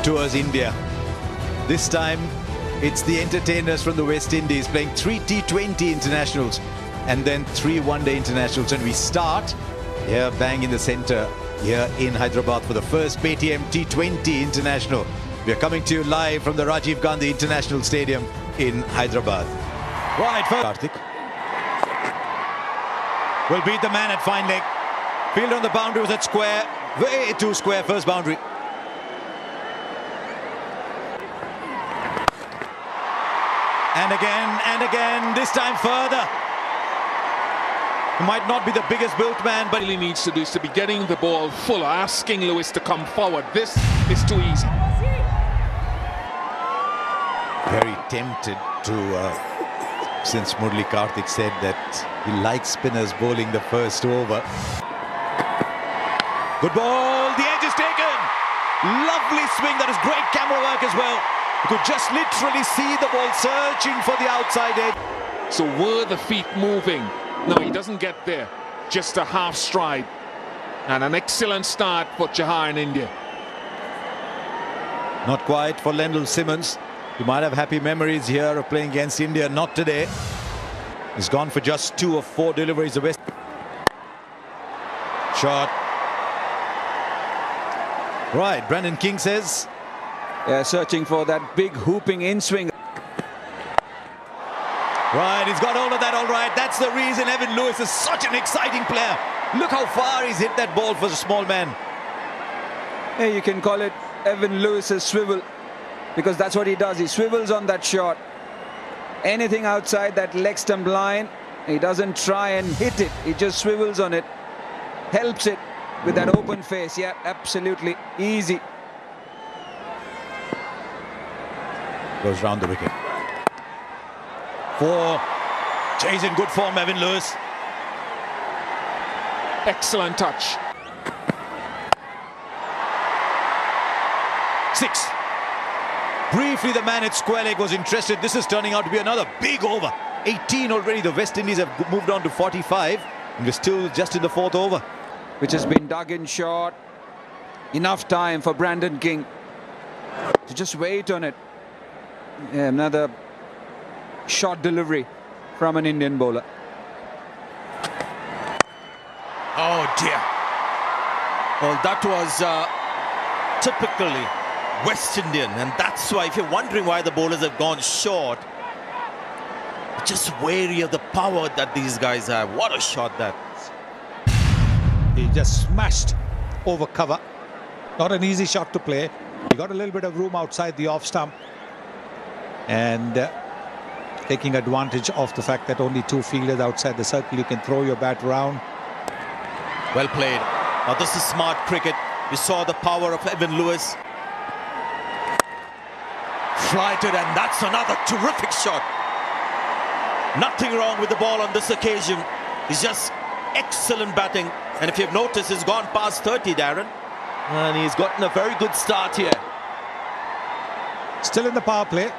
tours India. This time, it's the entertainers from the West Indies playing 3 T20 internationals and then 3 one-day internationals. And we start here, bang in the centre, here in Hyderabad for the first Paytm T20 international. We are coming to you live from the Rajiv Gandhi International Stadium in Hyderabad. Right, first Karthik will beat the man at fine leg. Field on the boundary was at square, way too square, first boundary. And again, this time further. He might not be the biggest built man, but he needs to do is to be getting the ball fuller, asking Lewis to come forward. This is too easy. Very tempted to, since Murli Karthik said that he likes spinners bowling the first over. Good ball, the edge is taken. Lovely swing, that is great camera work as well. You could just literally see the ball searching for the outside edge. So were the feet moving? No, he doesn't get there. Just a half stride. And an excellent start for Chahar in India. Not quite for Lendl Simmons. You might have happy memories here of playing against India. Not today. He's gone for just 2 of 4 deliveries. The best shot. Right, Brandon King says. Searching for that big hooping in-swing. Right, he's got all of that all right. That's the reason Evan Lewis is such an exciting player. Look how far he's hit that ball for a small man. Yeah, you can call it Evan Lewis's swivel, because that's what he does. He swivels on that shot. Anything outside that leg stump line, he doesn't try and hit it. He just swivels on it. Helps it with that open face. Yeah, absolutely easy. Goes round the wicket. 4. He's in good form, Evan Lewis. Excellent touch. 6. Briefly, the man at square leg was interested. This is turning out to be another big over. 18 already. The West Indies have moved on to 45. And we're still just in the 4th over. Which has been dug in short. Enough time for Brandon King to just wait on it. Yeah, another short delivery from an Indian bowler. Oh dear. Well, that was typically West Indian, and that's why, if you're wondering why the bowlers have gone short, just wary of the power that these guys have. What a shot that. He just smashed over cover. Not an easy shot to play. He got a little bit of room outside the off stump, and taking advantage of the fact that only 2 fielders outside the circle, you can throw your bat around. Well played. Now this is smart cricket. You saw the power of Evan Lewis. Flighted, and that's another terrific shot. Nothing wrong with the ball on this occasion. It's just excellent batting. And if you've noticed, he's gone past 30, Darren. And he's gotten a very good start here. Still in the power play.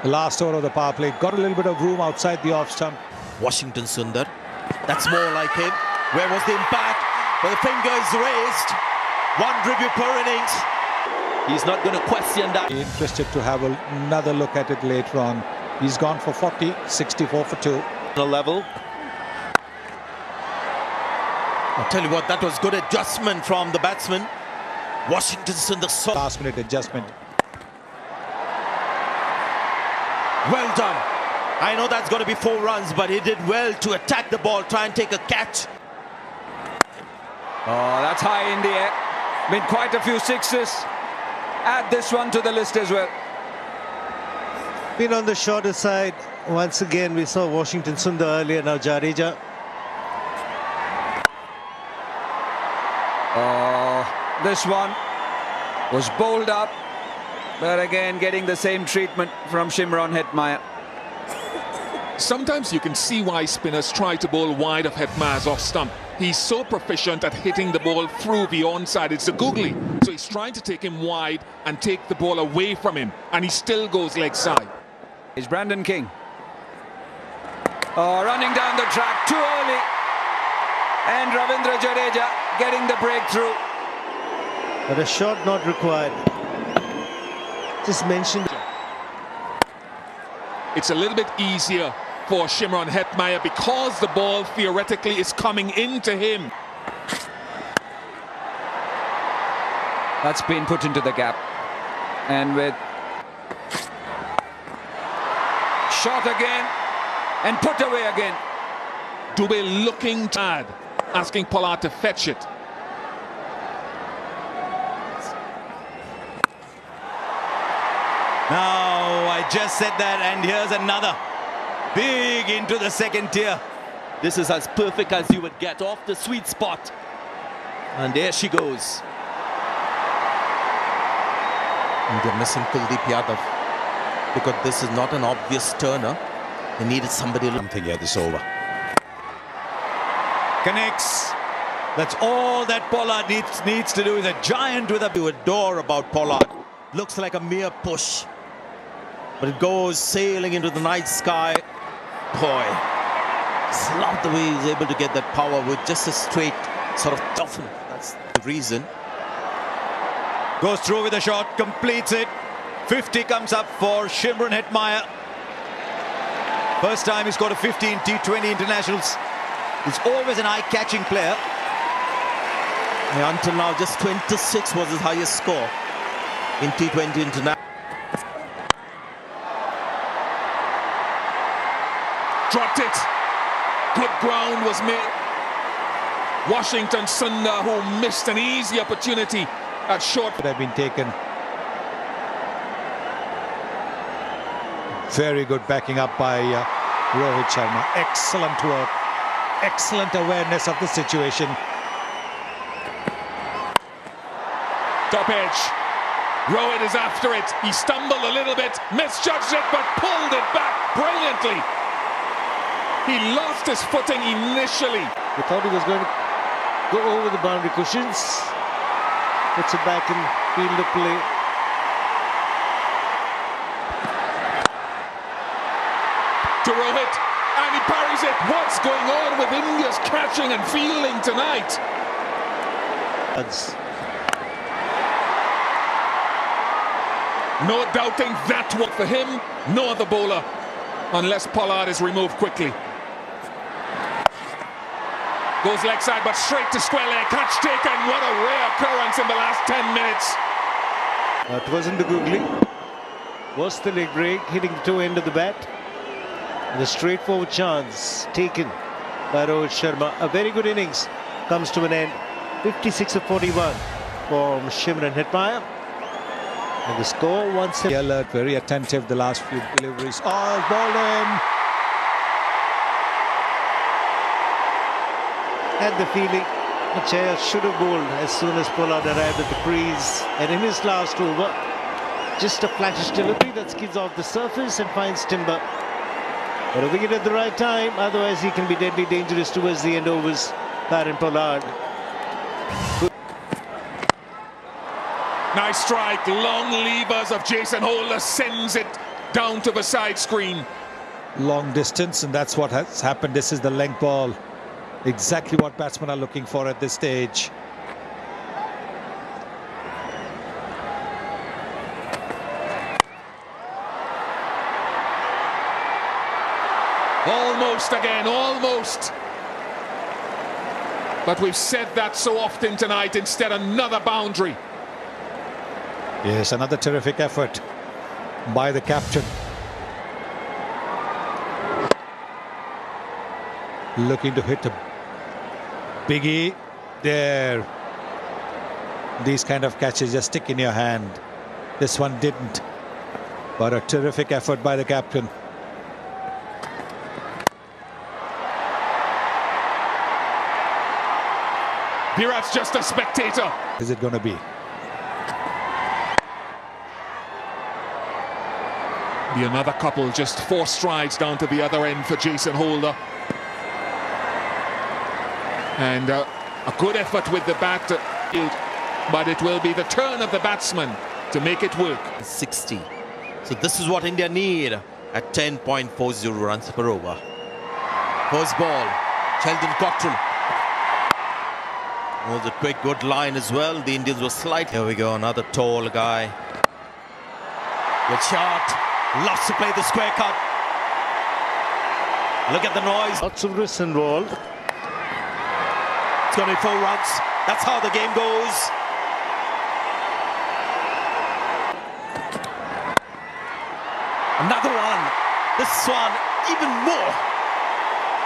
The last over of the power play. Got a little bit of room outside the off stump. Washington Sundar. That's more like him. Where was the impact? Well, the finger is raised. 1 review per innings. He's not going to question that. Interested to have another look at it later on. He's gone for 40, 64 for 2. The level. I'll tell you what, that was good adjustment from the batsman. Washington Sundar. Last minute adjustment. Well done. I know that's going to be 4 runs, but he did well to attack the ball, try and take a catch. Oh, that's high in the air. Been quite a few sixes. Add this one to the list as well. Been on the shorter side. Once again, we saw Washington Sundar earlier, now Jadeja. Oh, this one was bowled up, but again getting the same treatment from Shimron Hetmyer. Sometimes you can see why spinners try to bowl wide of Hetmyer's off stump. He's so proficient at hitting the ball through the onside. It's a googly. So he's trying to take him wide and take the ball away from him. And he still goes leg side. Is Brandon King. Oh, running down the track too early. And Ravindra Jadeja getting the breakthrough. But a shot not required. just mentioned. It's a little bit easier for Shimron Hetmyer because the ball theoretically is coming into him. That's been put into the gap. And with shot again and put away again. Dubé looking tired, asking Pollard to fetch it. Now, I just said that, and here's another. Big into the second tier. This is as perfect as you would get, off the sweet spot. And there she goes. And they're missing Kuldeep Yadav because this is not an obvious turner. They needed somebody. Something here, this over. Connects. That's all that Pollard needs to do. Is a giant with a... You adore about Pollard. Looks like a mere push. But it goes sailing into the night sky. Boy, just love the way he's able to get that power with just a straight sort of toughen. That's the reason. Goes through with a shot, completes it. 50 comes up for Shimron Hetmyer. First time he's got a 50 in T20 internationals. He's always an eye-catching player. And until now, just 26 was his highest score in T20 international. Dropped it. Good ground was made. Washington Sundar, who missed an easy opportunity at short. Could have been taken. Very good backing up by Rohit Sharma. Excellent work. Excellent awareness of the situation. Top edge. Rohit is after it. He stumbled a little bit, misjudged it, but pulled it back brilliantly. He lost his footing initially. We thought he was going to go over the boundary cushions. Puts it back in field of play. To Rohit, and he parries it. What's going on with India's catching and fielding tonight? No doubting that one for him, nor the bowler, unless Pollard is removed quickly. Goes leg side, but straight to square leg. Catch taken. What a rare occurrence in the last 10 minutes. It wasn't the googly. Was the leg break, hitting the toe end of the bat. And a straightforward chance taken by Rohit Sharma. A very good innings comes to an end. 56 of 41 from Shimron Hetmyer. And the score 1-7. Alert, very attentive the last few deliveries. Oh, bowled in. Had the feeling Chaya should have bowled as soon as Pollard arrived at the crease. And in his last over, just a flattish delivery that skids off the surface and finds timber. But a wicket at the right time, otherwise he can be deadly dangerous towards the end overs. Karen Pollard. Good. Nice strike. Long levers of Jason Holder sends it down to the side screen. Long distance, and that's what has happened. This is the length ball. Exactly what batsmen are looking for at this stage. Almost again, almost. But we've said that so often tonight. Instead, another boundary. Yes, another terrific effort by the captain. Looking to hit a biggie there. These kind of catches just stick in your hand. This one didn't. But a terrific effort by the captain. Virat's just a spectator. Is it going to be? Be another couple, just 4 strides down to the other end for Jason Holder. And a good effort with the bat, but it will be the turn of the batsman to make it work. 60. So this is what India need at 10.40 runs per over. First ball, Sheldon Cottrell. Was a quick good line as well. The Indians were slight. Here we go, another tall guy. Good shot. Loves to play the square cut. Look at the noise. Lots of risks involved. It's going to be 4 runs. That's how the game goes. Another one. This one even more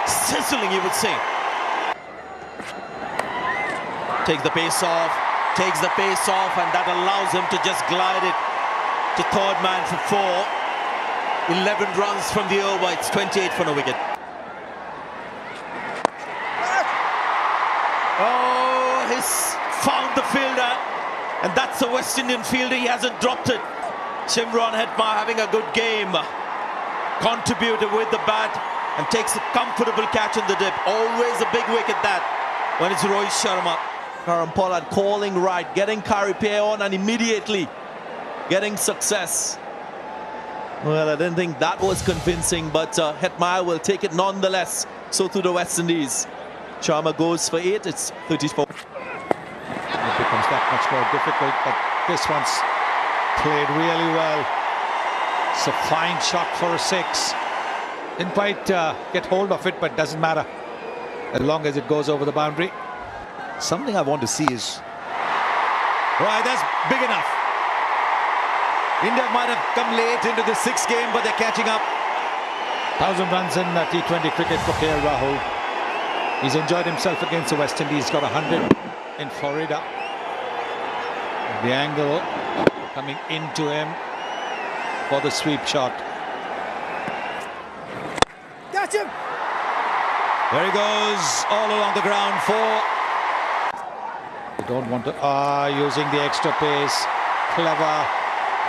sizzling, you would say. Takes the pace off, and that allows him to just glide it to third man for 4. 11 runs from the over. It's 28 for no wicket. Oh, he's found the fielder, and that's a West Indian fielder. He hasn't dropped it. Shimron Hetmar having a good game, contributed with the bat and takes a comfortable catch in the dip. Always a big wicket that when it's Rohit Sharma. Karan Pollard calling right, getting Karipay on and immediately getting success. Well, I didn't think that was convincing, but Hetmar will take it nonetheless. So to the West Indies. Sharma goes for 8, it's 34. It becomes that much more difficult, but this one's played really well. It's a fine shot for a 6. Didn't quite get hold of it, but doesn't matter as long as it goes over the boundary. Something I want to see is... Right, that's big enough. India might have come late into the 6th game, but they're catching up. 1,000 runs in T20 cricket for KL Rahul. He's enjoyed himself against the West Indies. Got 100 in Florida. The angle coming into him for the sweep shot. Catch him! There he goes, all along the ground for... You don't want to... using the extra pace. Clever.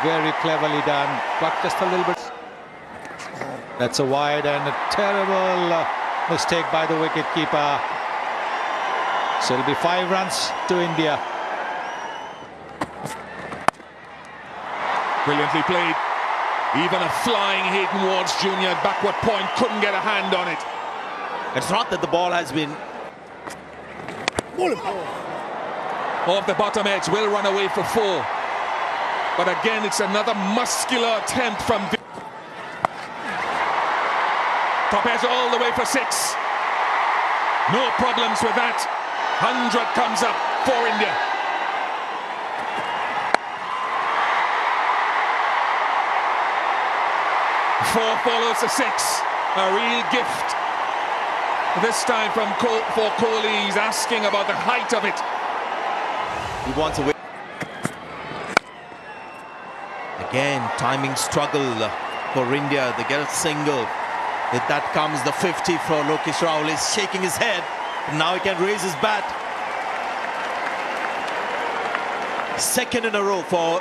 Very cleverly done. But just a little bit... That's a wide and a terrible mistake by the wicket-keeper. So it'll be 5 runs to India. Brilliantly played. Even a flying Hayden Wards Jr. at backward point couldn't get a hand on it. It's not that the ball has been... Off the bottom edge, will run away for 4. But again, it's another muscular attempt from... Top edge all the way for 6. No problems with that. 100 comes up for India. Four follows the 6. A real gift. This time for Kohli. He's asking about the height of it. He wants a win. Again, timing struggle for India. They get a single. If that comes, the 50 for Lokesh Rahul is shaking his head. Now he can raise his bat. 2nd in a row for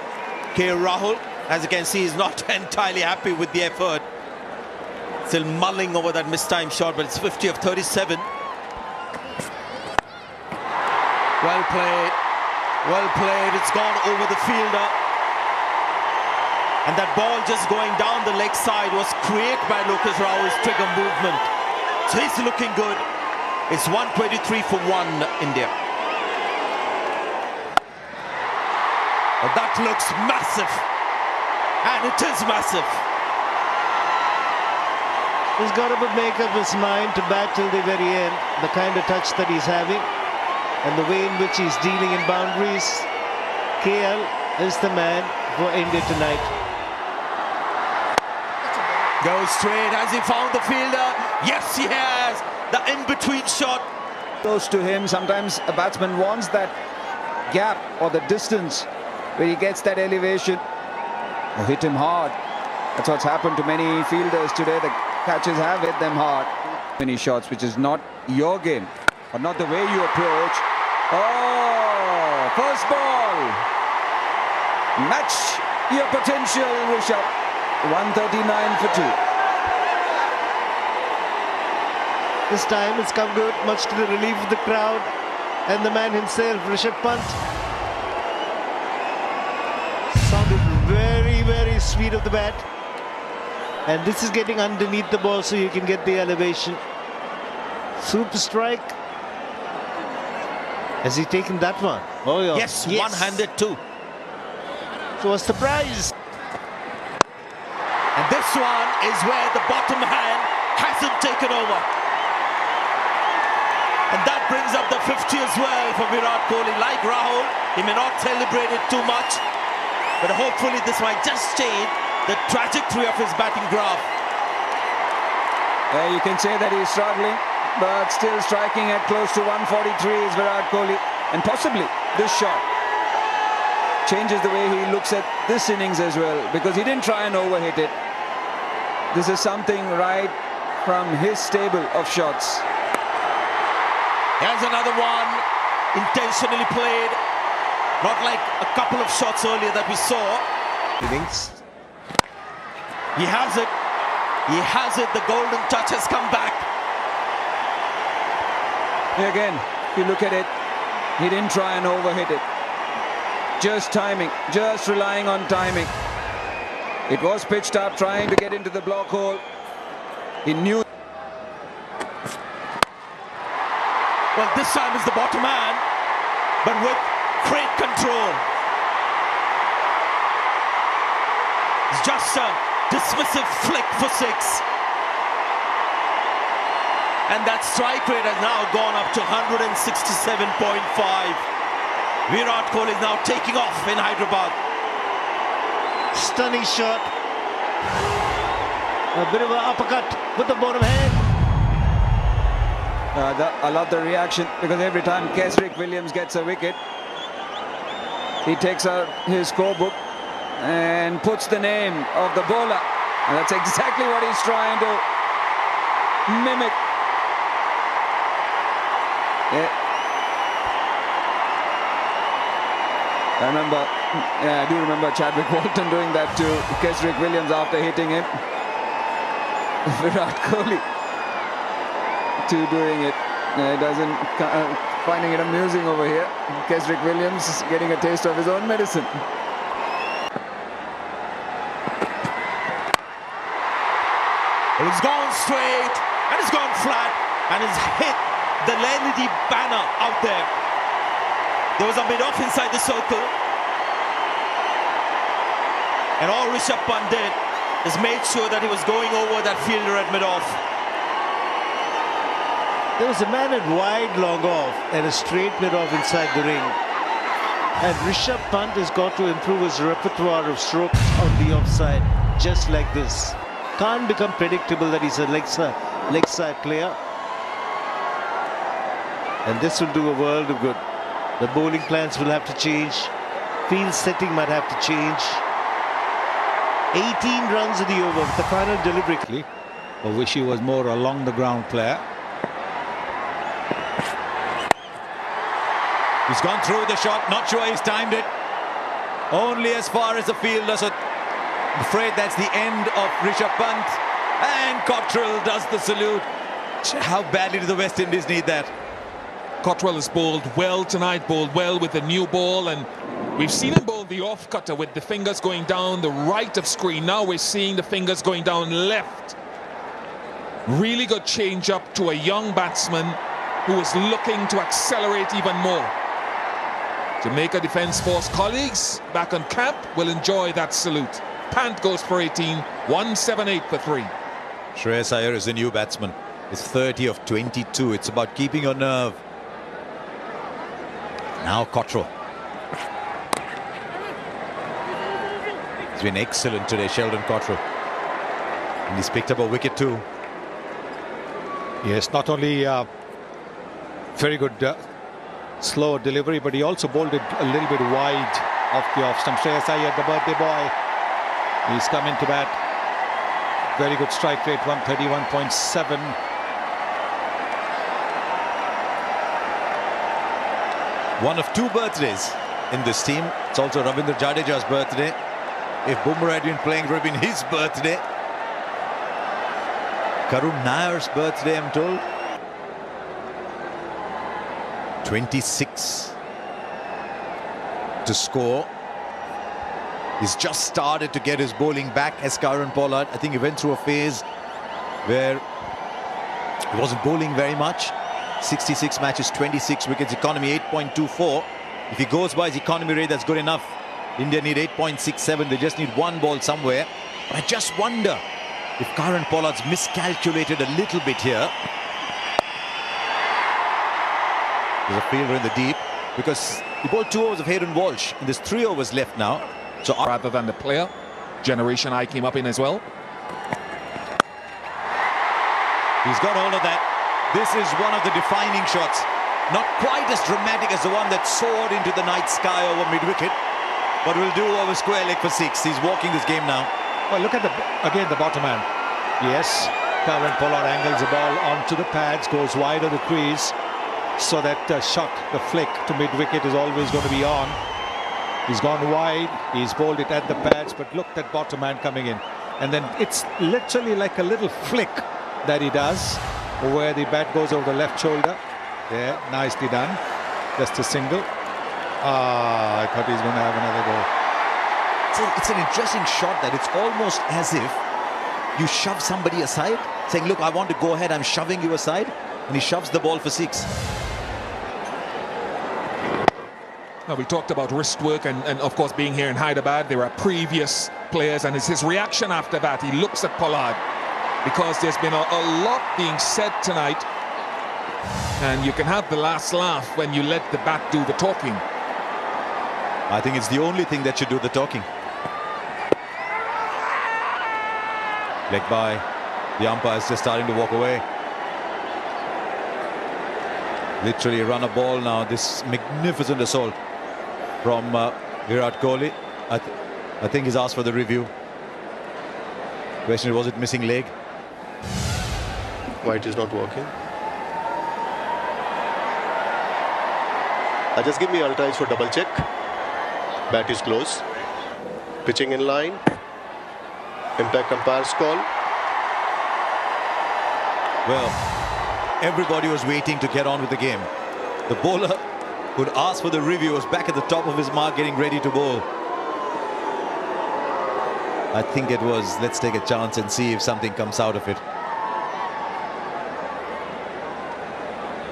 KL Rahul. As you can see, he's not entirely happy with the effort. Still mulling over that mistimed shot, but it's 50 of 37. Well played. Well played. It's gone over the fielder. And that ball just going down the leg side was created by Lokesh Rahul's trigger movement. So he's looking good. It's 123 for 1, India. Well, that looks massive. And it is massive. He's got to make up his mind to bat till the very end. The kind of touch that he's having and the way in which he's dealing in boundaries. KL is the man for India tonight. Goes straight. Has he found the fielder? Yes, he has. The in-between shot. Close to him. Sometimes a batsman wants that gap or the distance where he gets that elevation. Or hit him hard. That's what's happened to many fielders today. The catches have hit them hard. Many shots, which is not your game, or not the way you approach. Oh, first ball. Match your potential, Rishabh. 139 for 2. This time it's come good, much to the relief of the crowd and the man himself, Rishabh Pant. Sounded very, very sweet of the bat. And this is getting underneath the ball so you can get the elevation. Super strike. Has he taken that one? Oh, yeah. Yes, one-handed too. So a surprise. And this one is where the bottom hand hasn't taken over. And that brings up the 50 as well for Virat Kohli. Like Rahul, he may not celebrate it too much, but hopefully this might just change the trajectory of his batting graph. You can say that he's struggling, but still striking at close to 143 is Virat Kohli. And possibly this shot changes the way he looks at this innings as well, because he didn't try and overhit it. This is something right from his stable of shots. Here's another one, intentionally played, not like a couple of shots earlier that we saw. Innings. He has it. He has it. The golden touch has come back. Again, if you look at it, he didn't try and overhit it. Just timing, just relying on timing. It was pitched up, trying to get into the block hole. He knew. Well, this time is the bottom hand, but with great control. It's just a dismissive flick for 6. And that strike rate has now gone up to 167.5. Virat Kohli is now taking off in Hyderabad. Stunning shot. A bit of an uppercut with the bottom hand. I love the reaction, because every time Kesrick Williams gets a wicket, he takes out his scorebook and puts the name of the bowler. And that's exactly what he's trying to mimic. Yeah. I do remember Chadwick Walton doing that to Kesrick Williams after hitting him. Virat Kohli doing it. Finding it amusing over here. Kesrick Williams is getting a taste of his own medicine. Well, it's gone straight and it's gone flat and it's hit the LED banner out there. There was a mid-off inside the circle, and all Rishabh Pant did is made sure that he was going over that fielder at mid-off. There was a man at wide long off and a straight mid-off inside the ring. And Rishabh Pant has got to improve his repertoire of strokes on the offside, just like this. Can't become predictable that he's a leg side player. And this will do a world of good. The bowling plans will have to change. Field setting might have to change. 18 runs in the over with the final delivery. I wish he was more along the ground player. He's gone through the shot, not sure he's timed it. Only as far as the fielder, so I'm afraid that's the end of Rishabh Pant. And Cottrell does the salute. How badly do the West Indies need that? Cottrell has bowled well tonight, bowled well with the new ball, and we've seen him bowl the off-cutter with the fingers going down the right of screen. Now we're seeing the fingers going down left. Really good change-up to a young batsman who is looking to accelerate even more. Jamaica Defence Force colleagues back on camp will enjoy that salute. Pant goes for 18, 178 for 3. Shreyas Iyer is the new batsman. It's 30 of 22. It's about keeping your nerve. Now Cottrell. He's been excellent today, Sheldon Cottrell. And he's picked up a wicket too. Yes, not only very good slow delivery, but he also bowled it a little bit wide off the off stump. Shreyas Iyer, the birthday boy, he's come into bat. Very good strike rate, 131.7. One of 2 birthdays in this team. It's also Ravindra Jadeja's birthday. If Bumrah had been playing, it would have been his birthday. Karun Nair's birthday, I'm told. 26 to score. He's just started to get his bowling back as Kieron Pollard. I think he went through a phase where he wasn't bowling very much. 66 matches, 26 wickets, economy 8.24. If he goes by his economy rate, that's good enough. India need 8.67. They just need 1 ball somewhere. I just wonder if Kieron Pollard's miscalculated a little bit here. There's a fielder in the deep because he bowled 2 overs of Hayden Walsh and there's 3 overs left now. So rather than the player, generation I came up in as well. He's got hold of that. This is one of the defining shots. Not quite as dramatic as the one that soared into the night sky over mid-wicket, but will do over square leg for 6. He's walking this game now. Well, look at the bottom hand. Yes, Kieron Pollard angles the ball onto the pads, goes wide of the crease, so that shot, the flick to mid-wicket is always going to be on. He's gone wide, he's bowled it at the pads, but look at bottom hand coming in. And then it's literally like a little flick that he does, where the bat goes over the left shoulder. There, nicely done. Just a single. I thought he's going to have another go. It's an interesting shot that it's almost as if you shove somebody aside, saying, look, I want to go ahead, I'm shoving you aside, and he shoves the ball for 6. Now, we talked about wrist work and of course being here in Hyderabad, there are previous players, and it's his reaction after that. He looks at Pollard because there's been a lot being said tonight, and you can have the last laugh when you let the bat do the talking. I think it's the only thing that should do the talking. Leg by. The umpire's just starting to walk away. Literally run a ball now. This magnificent assault from Virat Kohli. I think he's asked for the review. Question is, was it missing leg? Why it is not working? Just give me ultras for double check. Bat is close. Pitching in line. Impact umpire's call. Well, everybody was waiting to get on with the game. The bowler who'd asked for the review was back at the top of his mark, getting ready to bowl. I think it was, let's take a chance and see if something comes out of it.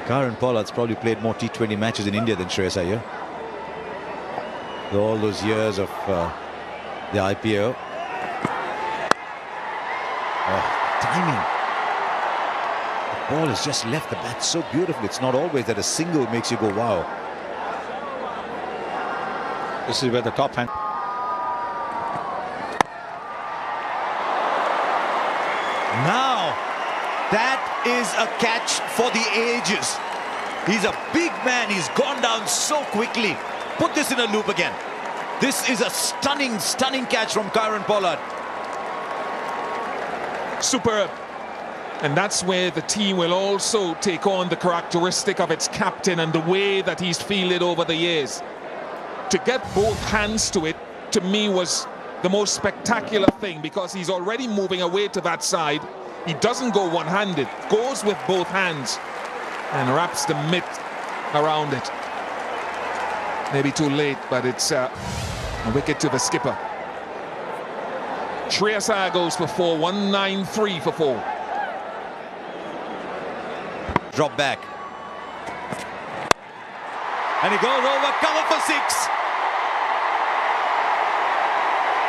Kieron Pollard's probably played more T20 matches in India than Shreyas Iyer. All those years of the IPO. Oh, timing. The ball has just left the bat so beautifully. It's not always that a single makes you go, wow. This is where the top hand. Now, that is a catch for the ages. He's a big man. He's gone down so quickly. Put this in a loop again. This is a stunning, stunning catch from Kieron Pollard. Superb. And that's where the team will also take on the characteristic of its captain and the way that he's fielded over the years. To get both hands to it, to me, was the most spectacular thing, because he's already moving away to that side. He doesn't go one-handed, goes with both hands and wraps the mitt around it. Maybe too late, but it's a wicket to the skipper. Shreyas Iyer goes for 4, 193 for 4. Drop back. And he goes over, cover for 6.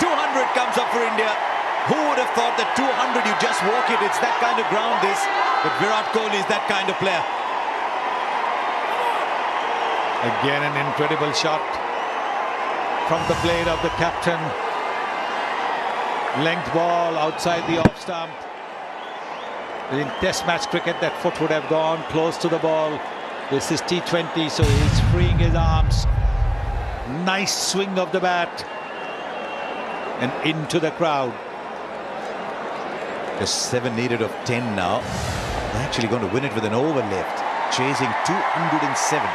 200 comes up for India. Who would have thought that 200, you just walk it? It's that kind of ground, this. But Virat Kohli is that kind of player. Again, an incredible shot from the blade of the captain. Length ball outside the off stump. In Test match cricket, that foot would have gone close to the ball. This is T20, so he's freeing his arms. Nice swing of the bat. And into the crowd. Just 7 needed of 10 now. They're actually going to win it with an over left. Chasing 207.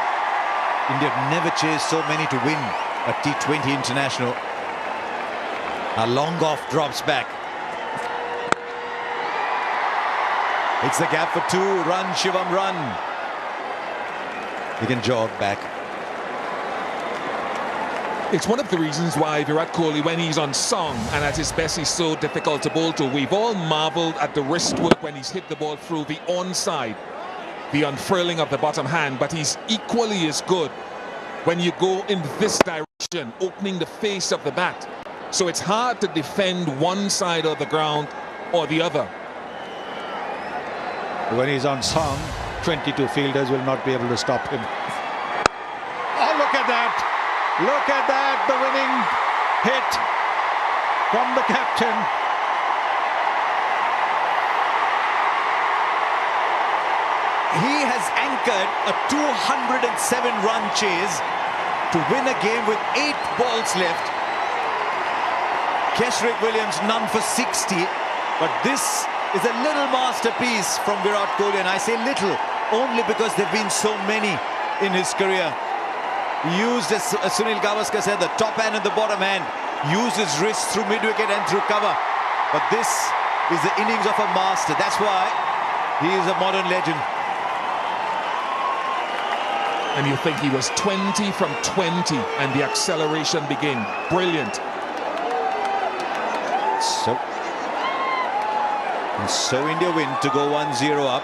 India have never chased so many to win a T20 international. A long off drops back. It's the gap for 2. Run, Shivam, run. He can jog back. It's one of the reasons why Virat Kohli, when he's on song and at his best, he's so difficult to bowl to. We've all marveled at the wrist work when he's hit the ball through the onside, the unfurling of the bottom hand, but he's equally as good when you go in this direction, opening the face of the bat. So it's hard to defend one side of the ground or the other. When he's on song, 22 fielders will not be able to stop him. Oh, look at that! Look at that! The winning hit from the captain. He has anchored a 207-run chase to win a game with 8 balls left. Kesrick Williams none for 60, but this is a little masterpiece from Virat Kohli, and I say little only because there have been so many in his career. He used, as Sunil Gavaskar said, the top hand and the bottom hand, used his wrist through mid-wicket and through cover. But this is the innings of a master. That's why he is a modern legend. And you think he was 20 from 20 and the acceleration began. Brilliant. So India win to go 1-0 up.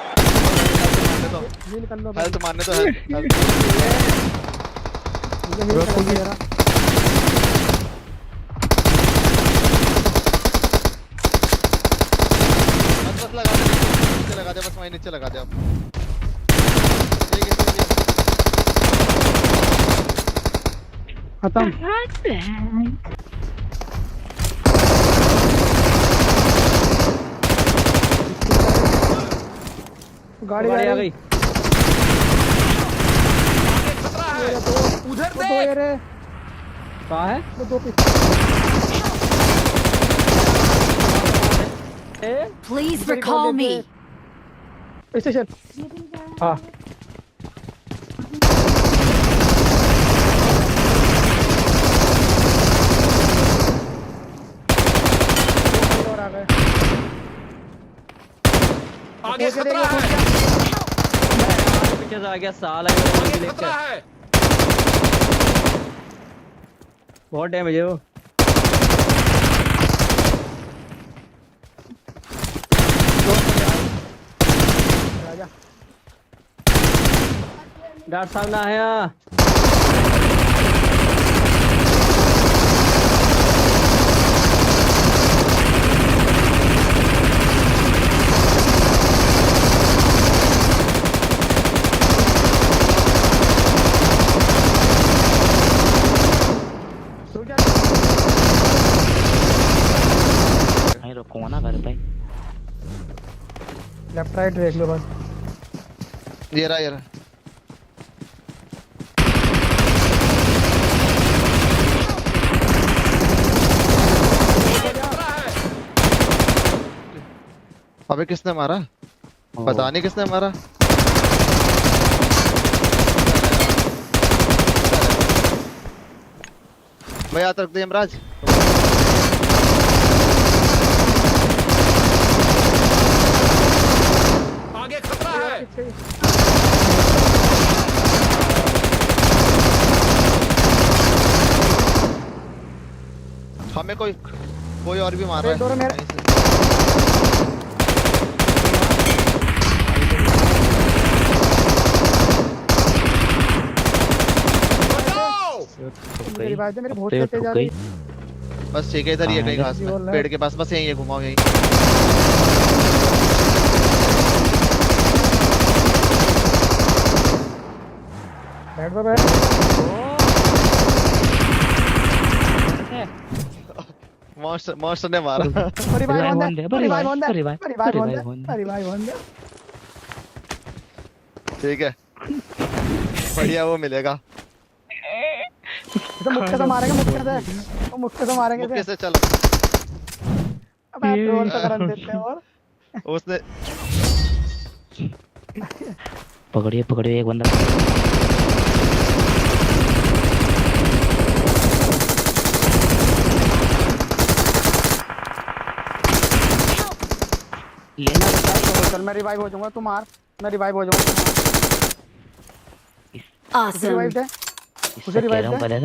गाड़ी आ गई उधर देख कहाँ है वो 2 piece Please recall me. Station हाँ और आ गए आगे खतरा है। पीछे से आ गया साला आगे खतरा है। बहुत डैमेज है वो डॉक्टर साहब ना आया कौन आ भाई लेफ्ट राइट देख लो बस ये रहा अबे किसने मारा पता नहीं किसने मारा भाई हाथ रख दे यमराज आगे खतरा है। हमें कोई और भी मार रहा है मेरे बहुत तेज जा रही बस ठीक है इधर ये कहीं घास में पेड़ के पास बस यहीं घुमाओ यहीं बैठ बैठ मॉन्स्टर ने मारा ठीक है बढ़िया वो मिलेगा तो मुक्के से मारेंगे मुक्के से चल अबे ट्रोल तो करन देते हैं और उसने पकड़िए एक बंदा चल मैं रिवाइव हो जाऊंगा तू मार मैं रिवाइव हो जाऊंगा Awesome. उसे रिवाइव दे